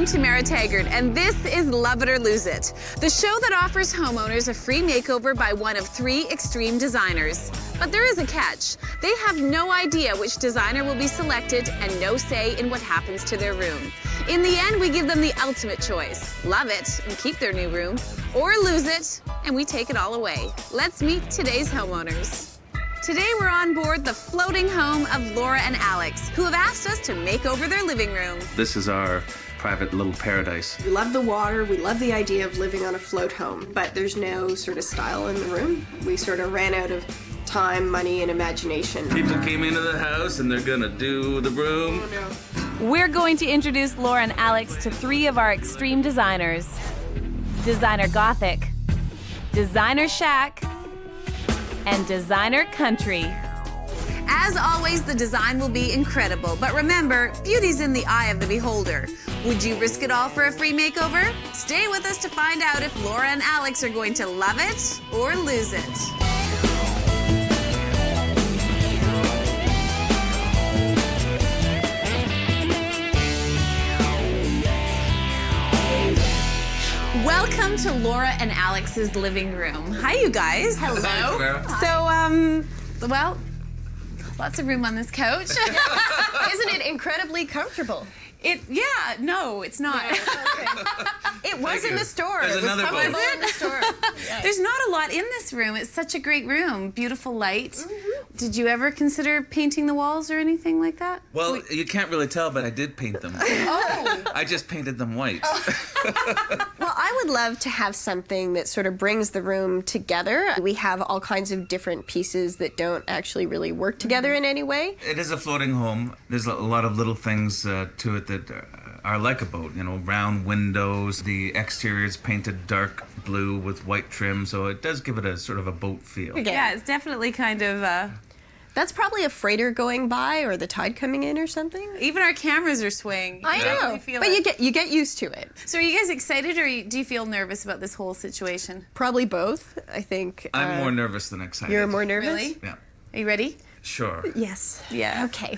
I'm Tamara Taggart, and this is Love It or Lose It, the show that offers homeowners a free makeover by one of 3 extreme designers. But there is a catch. They have no idea which designer will be selected and no say in what happens to their room. In the end, we give them the ultimate choice. Love it and keep their new room, or lose it and we take it all away. Let's meet today's homeowners. Today we're on board the floating home of Laura and Alex, who have asked us to make over their living room. This is our private little paradise. We love the water, we love the idea of living on a float home, but there's no sort of style in the room. We sort of ran out of time, money, and imagination. People came into the house and they're gonna do the room. Oh, no. We're going to introduce Laura and Alex to 3 of our extreme designers. Designer Gothic, Designer Shack, and Designer Country. As always, the design will be incredible, but remember, beauty's in the eye of the beholder. Would you risk it all for a free makeover? Stay with us to find out if Laura and Alex are going to love it or lose it. Welcome to Laura and Alex's living room. Hi, you guys. Hello. So, well, lots of room on this couch. Isn't it incredibly comfortable? No, it's not. It was in the store. There's It was another comfortable boat. in the store. Yes. There's not a lot in this room. It's such a great room. Beautiful light. Did you ever consider painting the walls or anything like that? Well, you can't really tell, but I did paint them. Oh. I just painted them white. Well, I would love to have something that sort of brings the room together. We have all kinds of different pieces that don't actually really work together in any way. It is a floating home. There's a lot of little things to it that are like a boat. You know, round windows. The exterior is painted dark blue with white trim, so it does give it a sort of a boat feel. Okay. Yeah, it's definitely kind of, That's probably a freighter going by or the tide coming in or something. even our cameras are swaying. I know, but you get used to it. So are you guys excited or do you feel nervous about this whole situation? Probably both, I think. I'm more nervous than excited. You're more nervous? Really? Yeah. Are you ready? Sure. Yes. Yeah. Okay.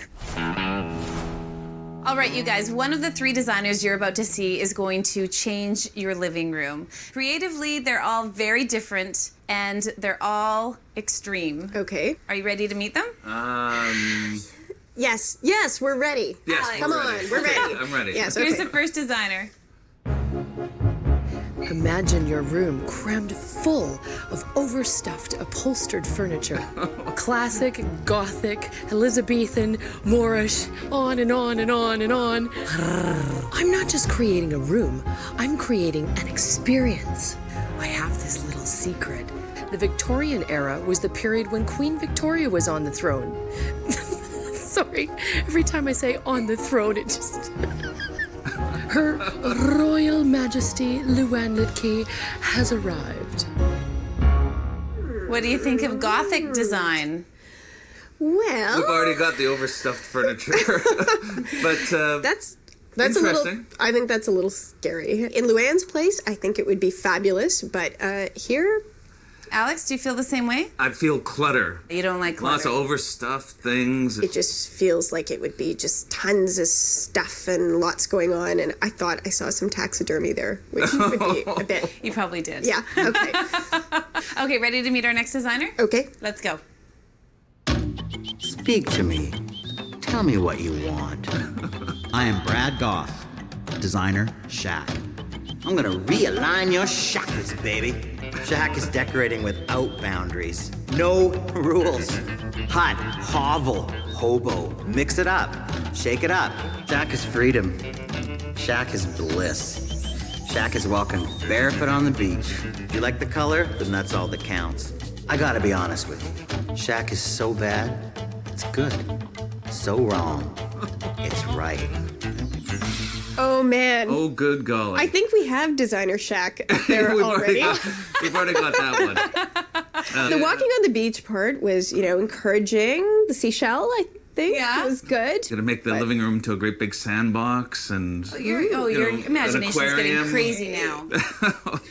All right, you guys, one of the 3 designers you're about to see is going to change your living room. Creatively, they're all very different and they're all extreme. Okay. Are you ready to meet them? Yes, we're ready. Yes, Come we're on, ready. we're Okay, ready. I'm ready. Yes, Here's okay. the first designer. Imagine your room crammed full of overstuffed, upholstered furniture. Classic, Gothic, Elizabethan, Moorish, on and on and on and on. I'm not just creating a room, I'm creating an experience. I have this little secret. The Victorian era was the period when Queen Victoria was on the throne. Sorry, every time I say on the throne, it just... Her Royal Majesty Luann Lidkey has arrived. What do you think of Gothic design? Well, We've already got the overstuffed furniture. But that's interesting. a little. I think that's a little scary. In Luann's place, I think it would be fabulous, but here, Alex, do you feel the same way? I feel clutter. You don't like clutter? Lots of overstuffed things. it just feels like it would be just tons of stuff and lots going on. And I thought I saw some taxidermy there, which would be a bit. You probably did. Yeah. Okay. Okay, ready to meet our next designer? Okay. Let's go. Speak to me. Tell me what you want. I am Brad Goff, designer Shack. I'm gonna realign your shackers, baby. Shack is decorating without boundaries. No rules. Hut, hovel, hobo. Mix it up. Shake it up. Shack is freedom. Shack is bliss. Shack is walking barefoot on the beach. If you like the color, then that's all that counts. I gotta be honest with you. Shack is so bad, it's good. So wrong, it's right. Oh man. Oh, good golly. I think we have designer Shack up there we've already. we've already got that one. The walking on the beach part was, encouraging. The seashell, I think, Yeah. was good. Gonna make the living room into a great big sandbox and Your an imagination's getting aquarium. crazy now.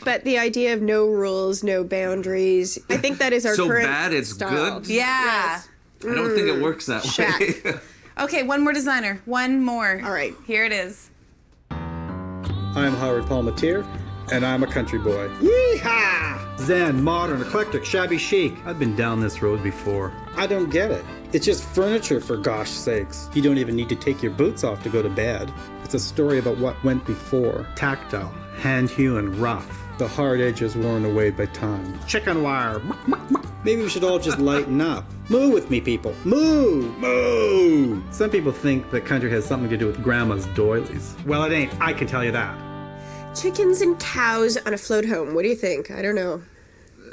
But the idea of no rules, no boundaries, I think that is our So current bad it's style. good? Yeah. I don't think it works that Shack. way. Okay, one more designer. One more. All right. Here it is. I'm Howard Palmatier, and I'm a country boy. Yeehaw! Zen, modern, eclectic, shabby chic. I've been down this road before. I don't get it. It's just furniture, for gosh sakes. You don't even need to take your boots off to go to bed. It's a story about what went before. Tactile, hand-hewn, rough. The hard edges worn away by time. Chicken wire. Maybe we should all just lighten up. Moo with me, people. Moo! Moo! Some people think that country has something to do with grandma's doilies. Well, it ain't. I can tell you that. Chickens and cows on a float home. What do you think? I don't know.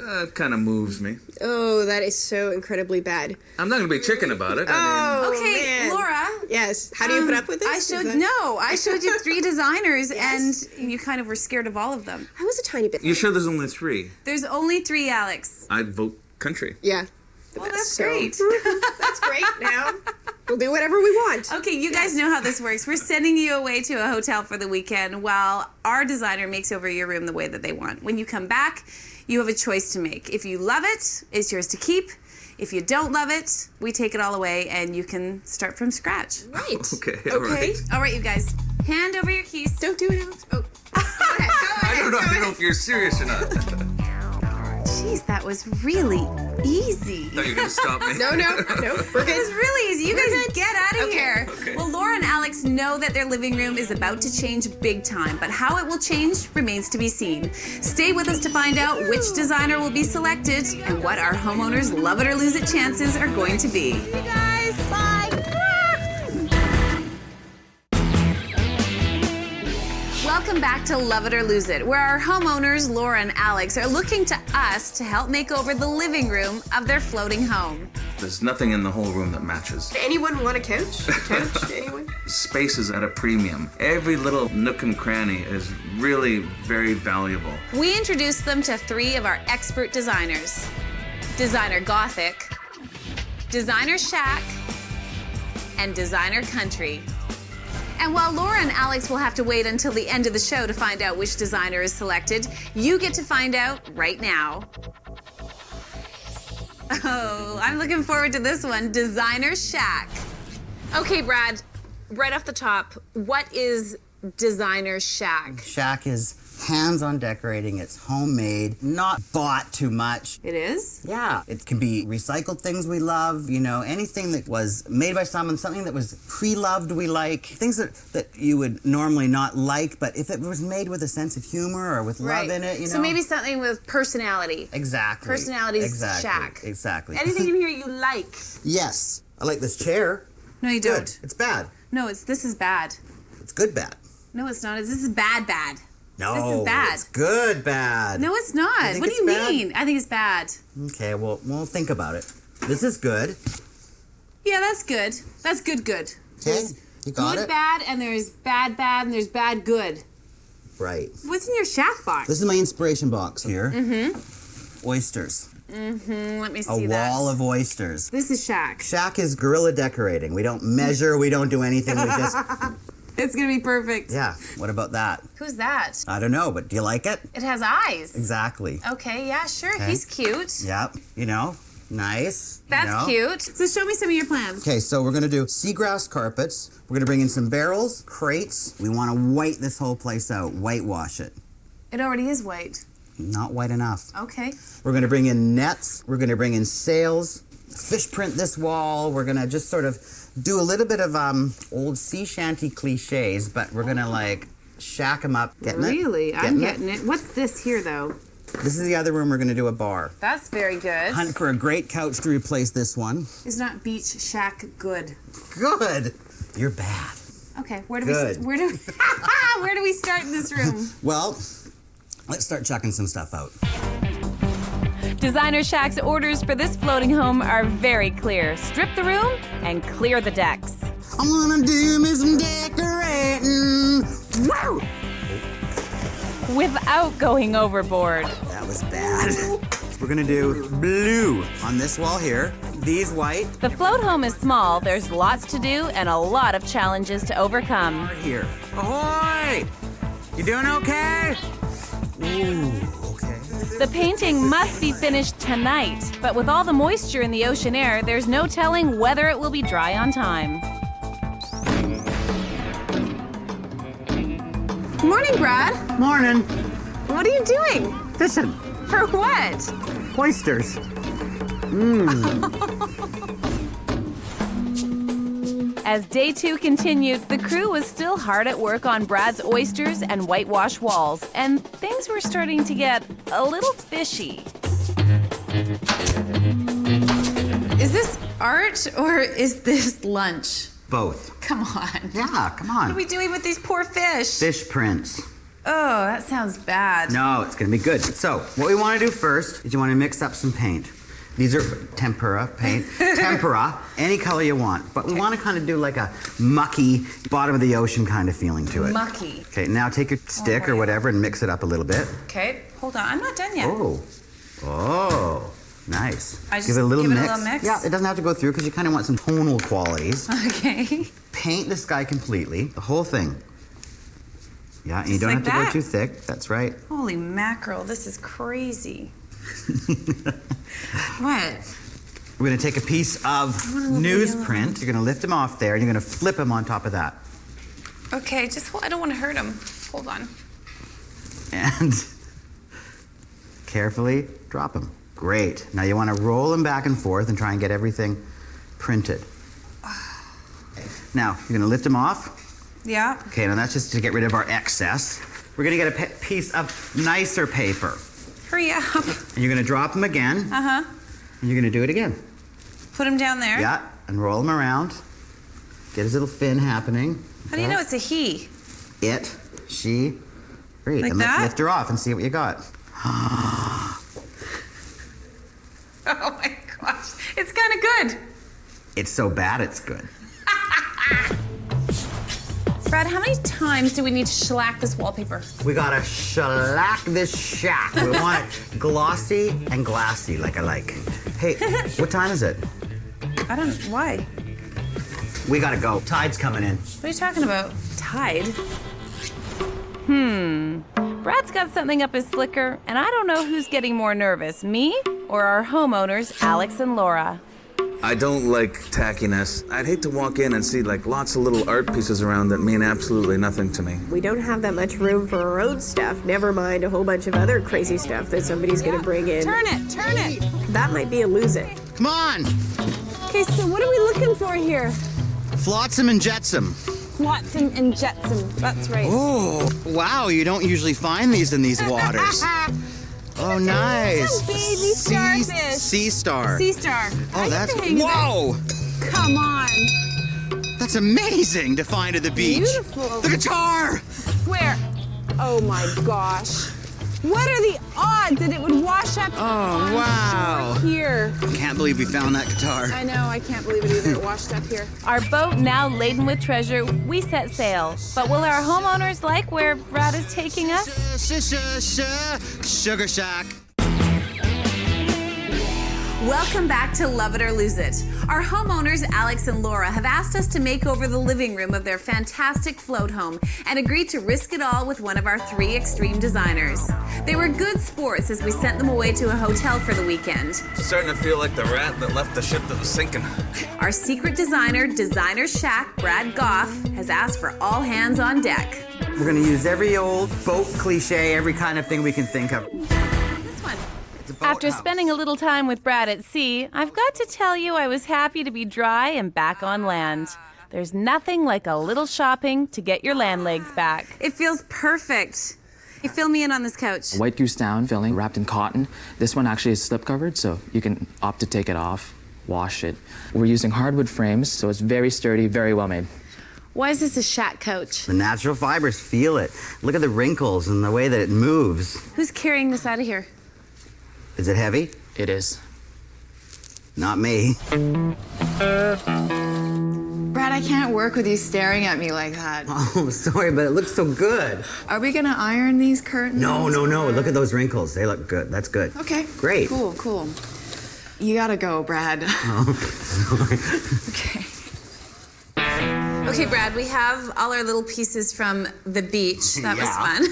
It kind of moves me. Oh, that is so incredibly bad. I'm not going to be chicken about it. Okay, man. Laura. Yes. How do you put up with this? I showed you 3 designers, and you kind of were scared of all of them. I was a tiny bit. You sure there's only 3? There's only 3, Alex. I'd vote country. Yeah. Well, that's great. That's great. Now we'll do whatever we want. Okay, you guys know how this works. We're sending you away to a hotel for the weekend while our designer makes over your room the way that they want. When you come back, you have a choice to make. If you love it, it's yours to keep. If you don't love it, we take it all away and you can start from scratch. Right. Okay, all right. All right, you guys. Hand over your keys. Don't do it, Alex. Oh. Go ahead. I don't know if you're serious or not. Jeez, that was really easy. Thought you were going to stop me. No, we're It was good. really easy. You guys get out of here. Okay. Well, Laura and Alex know that their living room is about to change big time, but how it will change remains to be seen. Stay with us to find out which designer will be selected and what our homeowners' love it or lose it chances are going to be. You guys, bye. Welcome back to Love It or Lose It, where our homeowners, Laura and Alex, are looking to us to help make over the living room of their floating home. There's nothing in the whole room that matches. Anyone want a couch? Anyone? Space is at a premium. Every little nook and cranny is really very valuable. We introduced them to 3 of our expert designers. Designer Gothic, Designer Shack, and Designer Country. And while Laura and Alex will have to wait until the end of the show to find out which designer is selected, you get to find out right now. Oh, I'm looking forward to this one, Designer Shack. Okay, Brad, right off the top, what is Designer Shack? Shack is hands-on decorating. It's homemade, not bought too much. It is? Yeah, it can be recycled things we love, you know, anything that was made by someone, something that was pre-loved we like, things that you would normally not like, but if it was made with a sense of humor or with love in it, you know. So maybe something with personality. Exactly. Personality's Shack. Exactly. Anything in here you like? Yes. I like this chair. No, you Good. don't. It's bad. No, this is bad. It's good bad. No, it's not. This is bad. No, This is bad. It's good bad. No, it's not. think What do it's you bad? mean? I think it's bad. Okay, well, we'll think about it. This is good. Yeah, that's good. That's good. Okay, you got Good it? bad, and there's bad, and there's bad good. Right. What's in your Shack box? This is my inspiration box here. Mm-hmm. Oysters. Let me A see that. wall of oysters. This is Shack. Shack is guerrilla decorating. We don't measure, we don't do anything, we just... It's gonna be perfect. Yeah, what about that? Who's that? I don't know, but do you like it? It has eyes. Exactly. Okay, yeah, sure. Okay. He's cute. Yep, you know, nice. That's you know. cute. So show me some of your plans. Okay, so we're gonna do seagrass carpets. We're gonna bring in some barrels, crates. We wanna white this whole place out, whitewash it. It already is white. Not white enough. Okay. We're gonna bring in nets. We're gonna bring in sails. Fish print this wall. We're gonna just sort of do a little bit of old sea shanty cliches, but we're gonna like shack them up. Getting Really? it? I'm getting it. What's this here, though? This is the other room. We're gonna do a bar. That's very good. Hunt for a great couch to replace this one. Is not Beach Shack good? Good. You're bad. Okay, where do Good. we where do we start in this room? Well, let's start chucking some stuff out. Designer Shack's orders for this floating home are very clear. Strip the room and clear the decks. I'm gonna do me some decorating. Woo! Without going overboard. That was bad. We're gonna do blue on this wall here. These white The float home is small, there's lots to do and a lot of challenges to overcome. are here. Ahoy! You doing okay? Ooh, okay. The painting must be finished tonight, but with all the moisture in the ocean air, there's no telling whether it will be dry on time. Morning, Brad. Morning. What are you doing? Fishing. For what? Oysters. As day 2 continued, the crew was still hard at work on Brad's oysters and whitewash walls, and things were starting to get a little fishy. Is this art or is this lunch? Both. Come on. Yeah, come What are on. we doing with these poor fish? Fish prints. Oh, that sounds bad. No, it's gonna be good. So, what we wanna do first is you wanna mix up some paint. These are tempera paint. Tempera, any color you want. But we wanna kind of do like a mucky, bottom of the ocean kind of feeling to it. Mucky. Okay, now take your stick or whatever and mix it up a little bit. Okay, hold on. I'm not done yet. Oh, nice. I just give it a little give it a mix. little mix? Yeah, it doesn't have to go through because you kind of want some tonal qualities. Okay. Paint the sky completely, the whole thing. Yeah, and you Just don't like have to that? go too thick. That's right. Holy mackerel, this is crazy. What? We're gonna take a piece of newsprint. You're gonna lift them off there, and you're gonna flip them on top of that. Okay, just hold, I don't want to hurt him. Hold on. And carefully drop them. Great. Now you want to roll them back and forth and try and get everything printed. Now, you're going to lift them off. Yeah. Okay, now that's just to get rid of our excess. We're going to get a piece of nicer paper. Hurry up. And you're going to drop them again. Uh-huh. And you're going to do it again. Put him down there. Yeah, and roll them around. Get his little fin happening. How do you know it's a he? It, she. Great. Like and let's that? lift her off and see what you got. Oh my gosh. It's kind of good. It's so bad it's good. Brad, how many times do we need to shellac this wallpaper? We gotta shellac this shack. We want it glossy and glassy like I like. Hey, what time is it? I don't, why? We gotta go. Tide's coming in. What are you talking about? Tide? Brad's got something up his slicker, and I don't know who's getting more nervous, me or our homeowners, Alex and Laura. I don't like tackiness. I'd hate to walk in and see like lots of little art pieces around that mean absolutely nothing to me. We don't have that much room for our own stuff, never mind a whole bunch of other crazy stuff that somebody's gonna bring in. Turn it. That might be a lose it. Come on! Okay, so what are we looking for here? Flotsam and jetsam. Flotsam and jetsam. That's right. Oh, wow, you don't usually find these in these waters. Oh, nice. Baby starfish. Sea star. Sea star. Oh, that's, hang this. whoa! Come on. That's amazing to find at the beach. Beautiful. The guitar! Where? Oh my gosh. What are the odds that it would wash up on wow. shore here? Can't believe we found that guitar. I know, I can't believe it either. It washed up here. Our boat now laden with treasure, we set sail. But will our homeowners like where Brad is taking us? Sugar Shack. Welcome back to Love It or Lose It. Our homeowners, Alex and Laura, have asked us to make over the living room of their fantastic float home and agreed to risk it all with one of our 3 extreme designers. They were good sports as we sent them away to a hotel for the weekend. Starting to feel like the rat that left the ship that was sinking. Our secret designer, Designer Shack, Brad Goff, has asked for all hands on deck. We're gonna use every old boat cliche, every kind of thing we can think of. This one. It's a After boathouse. spending a little time with Brad at sea, I've got to tell you I was happy to be dry and back on land. There's nothing like a little shopping to get your land legs back. It feels perfect. Hey, fill me in on this couch. White goose down filling wrapped in cotton. This one actually is slip covered, so you can opt to take it off, wash it. We're using hardwood frames, so it's very sturdy, very well made. Why is this a shack couch? The natural fibers, feel it. Look at the wrinkles and the way that it moves. Who's carrying this out of here? Is it heavy? It is. Not me. Brad, I can't work with you staring at me like that. Oh, sorry, but it looks so good. Are we gonna iron these curtains? No. Look at those wrinkles. They look good. That's good. Okay. Great. Cool. You gotta go, Brad. Oh, sorry. Okay. Okay, Brad, we have all our little pieces from the beach. That was Yeah, fun.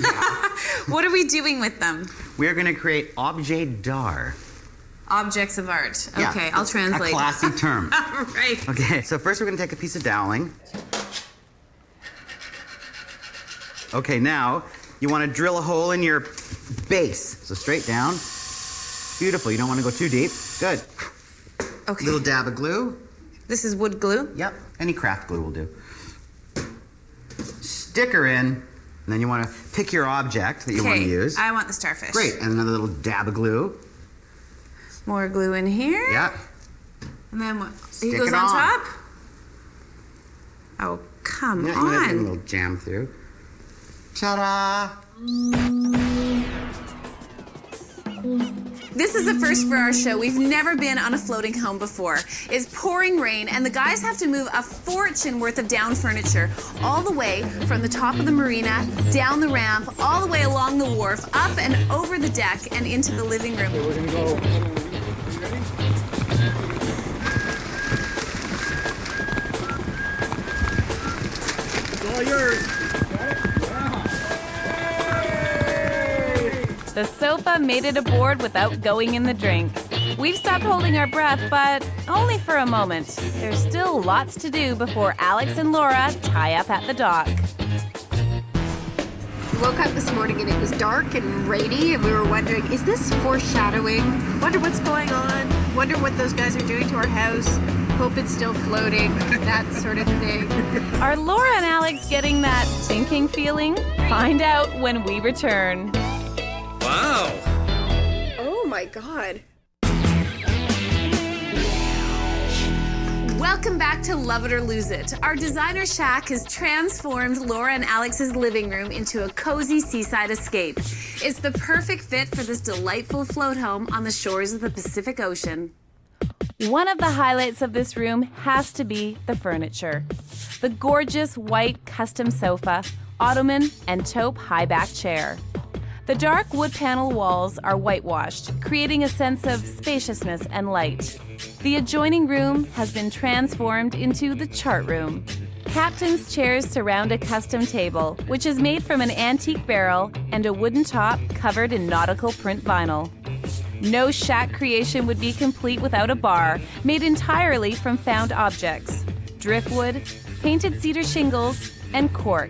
What are we doing with them? We're going to create objet d'art. Objects of art. Yeah, Okay, I'll translate. A classy term. All right. Okay, so first we're going to take a piece of doweling. Okay, now you want to drill a hole in your base. So straight down. Beautiful. You don't want to go too deep. Good. Okay. Little dab of glue. This is wood glue? Yep. Any craft glue will do. Stick her in, and then you want to pick your object that you want to use. I want the starfish. Great. And another little dab of glue. More glue in here. Yeah. And then what? Stick He goes it on on. top? Oh, come Yeah, you want to get a on. little jam through. Ta-da! This is a first for our show. We've never been on a floating home before. It's pouring rain, and the guys have to move a fortune worth of down furniture all the way from the top of the marina, down the ramp, all the way along the wharf, up and over the deck, and into the living room. We're gonna go. It's all yours. The sofa made it aboard without going in the drink. We've stopped holding our breath, but only for a moment. There's still lots to do before Alex and Laura tie up at the dock. We woke up this morning and it was dark and rainy, and we were wondering, is this foreshadowing? Wonder what's going on? Wonder what those guys are doing to our house? Hope it's still floating, that sort of thing. Are Laura and Alex getting that sinking feeling? Find out when we return. Wow. Oh my God. Welcome back to Love It or Lose It. Our designer shack has transformed Laura and Alex's living room into a cozy seaside escape. It's the perfect fit for this delightful float home on the shores of the Pacific Ocean. One of the highlights of this room has to be the furniture. The gorgeous white custom sofa, ottoman, and taupe high-back chair. The dark wood panel walls are whitewashed, creating a sense of spaciousness and light. The adjoining room has been transformed into the chart room. Captain's chairs surround a custom table, which is made from an antique barrel and a wooden top covered in nautical print vinyl. No shack creation would be complete without a bar made entirely from found objects: driftwood, painted cedar shingles, and cork.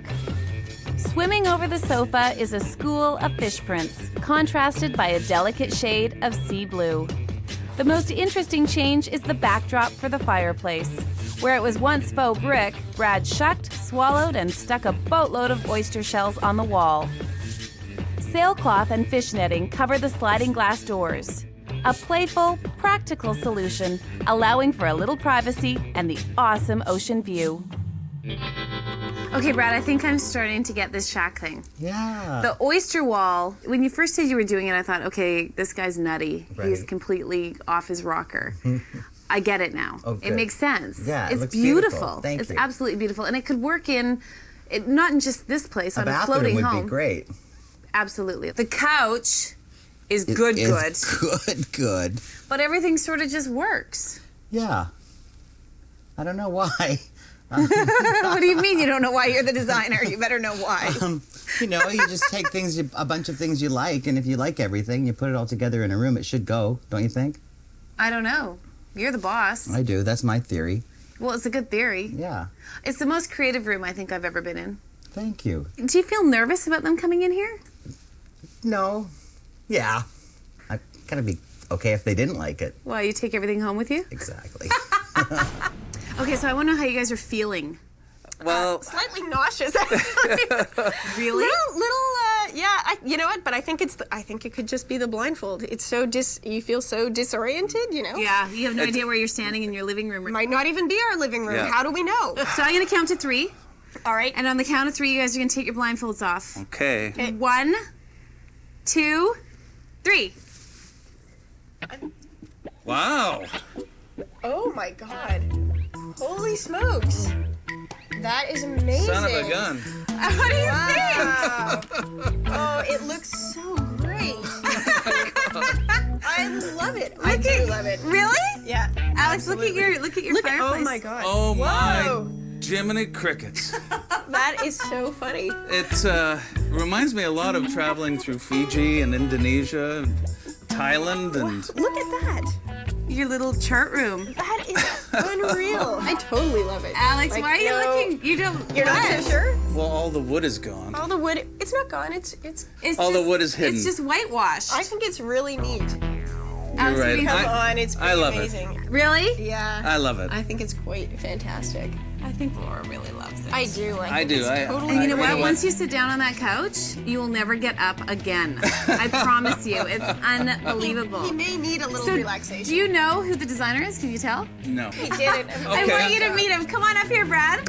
Swimming over the sofa is a school of fish prints, contrasted by a delicate shade of sea blue. The most interesting change is the backdrop for the fireplace. Where it was once faux brick, Brad shucked, swallowed, and stuck a boatload of oyster shells on the wall. Sailcloth and fish netting cover the sliding glass doors. A playful, practical solution, allowing for a little privacy and the awesome ocean view. Okay, Brad, I think I'm starting to get this shack thing. Yeah. The oyster wall, when you first said you were doing it, I thought, okay, this guy's nutty. Right. He's completely off his rocker. I get it now. Oh, it good. makes sense. Yeah, it it's looks beautiful. beautiful. Thank it's you. absolutely beautiful. And it could work in, not in just this place, A on a bathroom floating would home. be great. Absolutely. The couch is It good. is good. But everything sort of just works. Yeah. I don't know why. What do you mean you don't know why? You're the designer. You better know why. You know, you just take things, a bunch of things you like, and if you like everything, you put it all together in a room. It should go, don't you think? I don't know. You're the boss. I do. That's my theory. Well, it's a good theory. Yeah. It's the most creative room I think I've ever been in. Thank you. Do you feel nervous about them coming in here? No. Yeah. I'd kind of be okay if they didn't like it. Well, you take everything home with you? Exactly. Okay, so I want to know how you guys are feeling. Well, Slightly nauseous. Really? Yeah. You know what? But I think I think it could just be the blindfold. It's so you feel so disoriented. You know. Yeah, you have no idea where you're standing in your living room. It might not even be our living room. Yeah. How do we know? So I'm going to count to 3. All right. And on the count of 3, you guys are going to take your blindfolds off. okay. 1, 2, 3. Wow. Oh my God. Holy smokes. That is amazing. Son of a gun. What do you Wow. Oh, it looks so great. I love it. I do love it. Really? Yeah. Alex, absolutely. look at your fireplace. Oh my God. Oh Whoa. my Jiminy Crickets. That is so funny. It reminds me a lot of traveling through Fiji and Indonesia, and Thailand, and Look at that. Your little chart room. That is unreal. I totally love it. Alex, Like, why are you no, looking? You don't. You're not what? so sure? Well, all the wood is gone. All the wood, it's not gone. It's All the wood is hidden. It's just whitewashed. I think it's really neat. You're right. Come on, it's pretty I love amazing. Really? Yeah. I love it. I think it's quite fantastic. I think Laura really loves it. I do. I do. It's totally And you know great. what? Once you sit down on that couch, you will never get up again. I promise you. It's unbelievable. He may need a little So, relaxation. do you know who the designer is? Can you tell? No. He did it. I want you to meet him. Come on up here, Brad.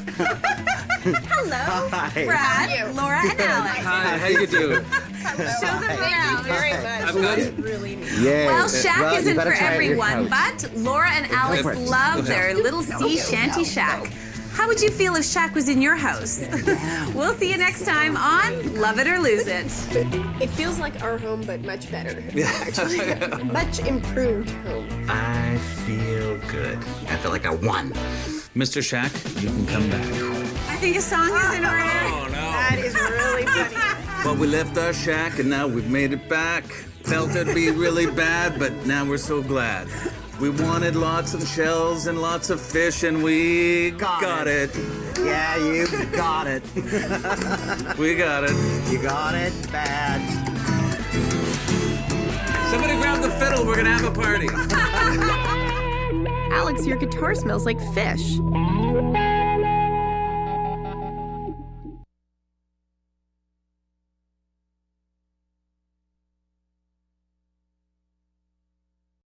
Hello, Hi. Brad, Laura, and Alex. Hi, how you doing? Show them around. Very much. I've got it. Really neat. Yeah. Well, shack isn't for everyone, but Laura and Alex for it. love their little sea shanty shack. How would you feel if Shack was in your house? We'll see you next time on Love It or Lose It. It feels like our home, but much better. Actually, much improved home. I feel good. I feel like I won. Mr. Shack, you can come back. I think a song is in order. Oh, no. That is really funny. Well, we left our shack and now we've made it back. Felt it'd be really bad, but now we're so glad. We wanted lots of shells and lots of fish, and we got it. Yeah, you got it. We got it. You got it bad. Somebody grab the fiddle. We're gonna have a party. Alex, your guitar smells like fish.